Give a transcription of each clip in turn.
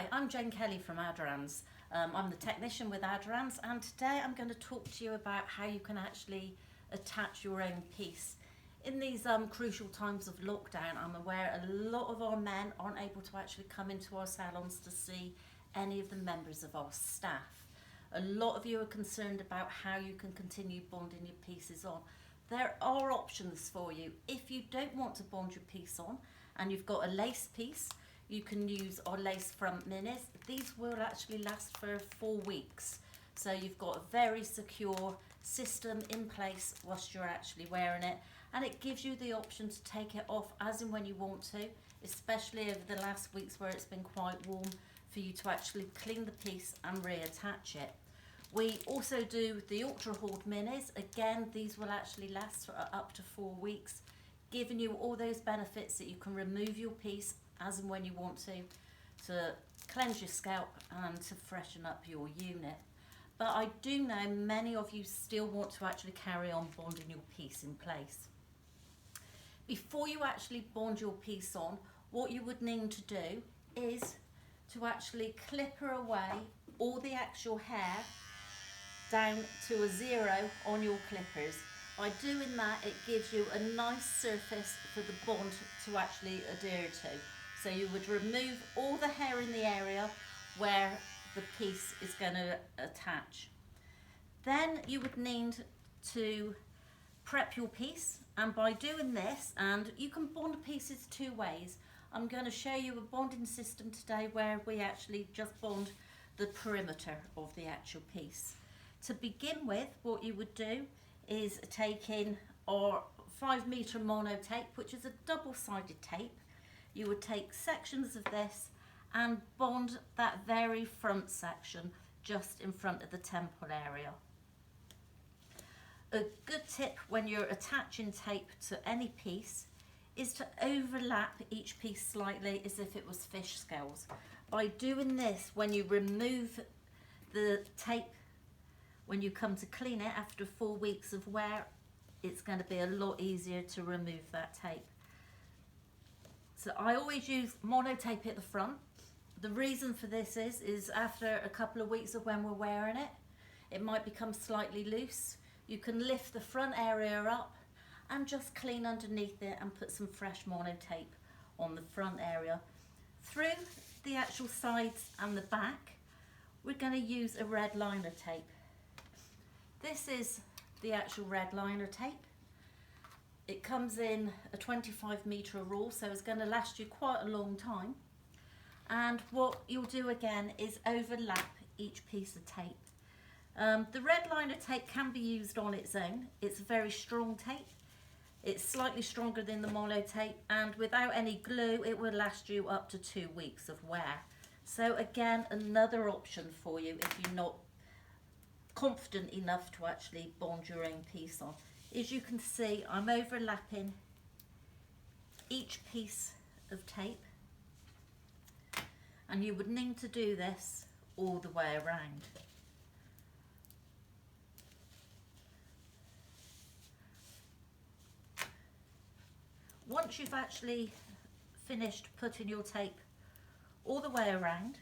Hi, I'm Jane Kelly from Adrans. I'm the technician with Adrans, and today I'm going to talk to you about how you can actually attach your own piece. In these crucial times of lockdown, I'm aware a lot of our men aren't able to actually come into our salons to see any of the members of our staff. A lot of you are concerned about how you can continue bonding your pieces on. There are options for you. If you don't want to bond your piece on and you've got a lace piece, you can use our lace front minis. These will actually last for 4 weeks. So you've got a very secure system in place whilst you're actually wearing it. And it gives you the option to take it off as and when you want to, especially over the last weeks where it's been quite warm, for you to actually clean the piece and reattach it. We also do the ultra hold minis. Again, these will actually last for up to 4 weeks, giving you all those benefits that you can remove your piece as and when you want to cleanse your scalp and to freshen up your unit. But I do know many of you still want to actually carry on bonding your piece in place. Before you actually bond your piece on, what you would need to do is to actually clipper away all the actual hair down to a 0 on your clippers. By doing that, it gives you a nice surface for the bond to actually adhere to. So you would remove all the hair in the area where the piece is going to attach. Then you would need to prep your piece, and by doing this, and you can bond pieces 2 ways. I'm going to show you a bonding system today where we actually just bond the perimeter of the actual piece. To begin with, what you would do is take in our 5-meter mono tape, which is a double-sided tape. You would take sections of this and bond that very front section just in front of the temple area. A good tip when you're attaching tape to any piece is to overlap each piece slightly as if it was fish scales. By doing this, when you remove the tape, when you come to clean it after 4 weeks of wear, it's going to be a lot easier to remove that tape. So I always use mono tape at the front. The reason for this is after a couple of weeks of when we're wearing it, it might become slightly loose. You can lift the front area up and just clean underneath it and put some fresh mono tape on the front area. Through the actual sides and the back, we're going to use a red liner tape. This is the actual red liner tape. It comes in a 25-meter roll, so it's going to last you quite a long time. And what you'll do again is overlap each piece of tape. The red liner tape can be used on its own. It's a very strong tape. It's slightly stronger than the mono tape, and without any glue, it will last you up to 2 weeks of wear. So again, another option for you if you're not confident enough to actually bond your own piece on. As you can see, I'm overlapping each piece of tape, and you would need to do this all the way around. Once you've actually finished putting your tape all the way around,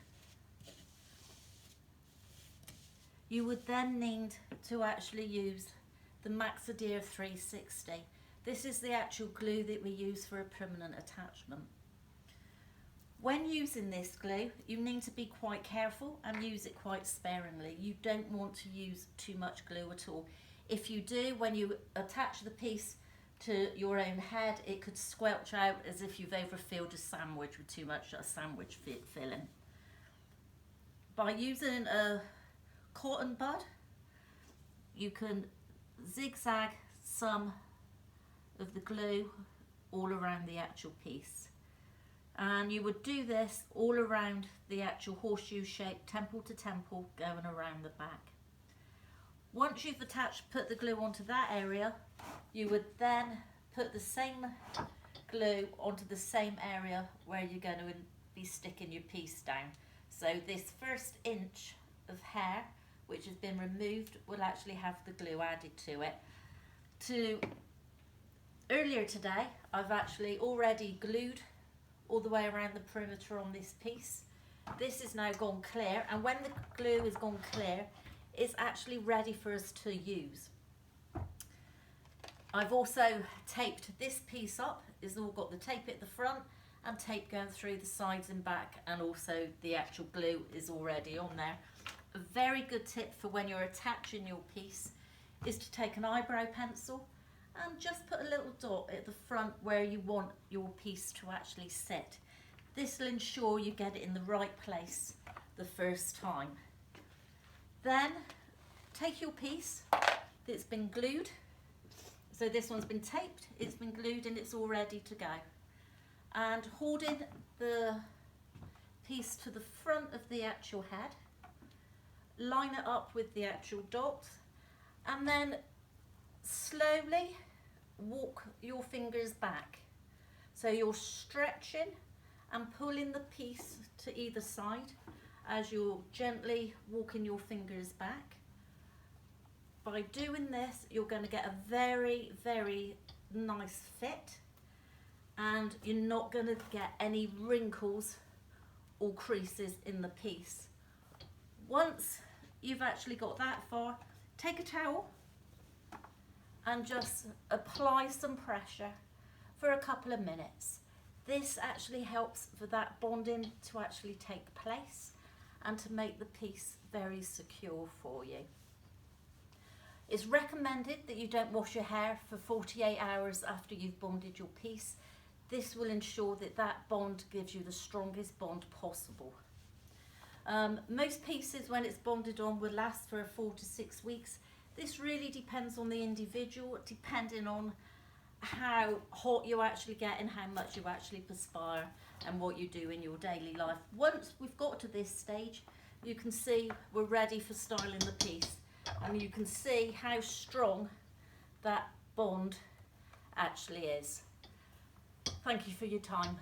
you would then need to actually use the Maxadhere 360. This is the actual glue that we use for a permanent attachment. When using this glue, you need to be quite careful and use it quite sparingly. You don't want to use too much glue at all. If you do, when you attach the piece to your own head, it could squelch out as if you've overfilled a sandwich with too much sandwich filling. By using a cotton bud, you can zigzag some of the glue all around the actual piece, and you would do this all around the actual horseshoe shape, temple to temple, going around the back. Once you've put the glue onto that area, you would then put the same glue onto the same area where you're going to be sticking your piece down. So this first inch of hair which has been removed will actually have the glue added to it. Earlier today, I've actually already glued all the way around the perimeter on this piece. this is now gone clear, and when the glue is gone clear, it's actually ready for us to use. I've also taped this piece up. It's all got the tape at the front and tape going through the sides and back, and also the actual glue is already on there. A very good tip for when you're attaching your piece is to take an eyebrow pencil and just put a little dot at the front where you want your piece to actually sit. This will ensure you get it in the right place the first time. Then take your piece that's been glued. So this one's been taped, it's been glued, and it's all ready to go. And holding the piece to the front of the actual head, line it up with the actual dot, and then slowly walk your fingers back. So you're stretching and pulling the piece to either side as you're gently walking your fingers back. By doing this, you're going to get a very, very nice fit, and you're not going to get any wrinkles or creases in the piece. Once you've actually got that far, take a towel and just apply some pressure for a couple of minutes. This actually helps for that bonding to actually take place and to make the piece very secure for you. It's recommended that you don't wash your hair for 48 hours after you've bonded your piece. This will ensure that that bond gives you the strongest bond possible. Most pieces, when it's bonded on, will last for 4 to 6 weeks. This really depends on the individual, depending on how hot you actually get and how much you actually perspire and what you do in your daily life. Once we've got to this stage, you can see we're ready for styling the piece, and you can see how strong that bond actually is. Thank you for your time.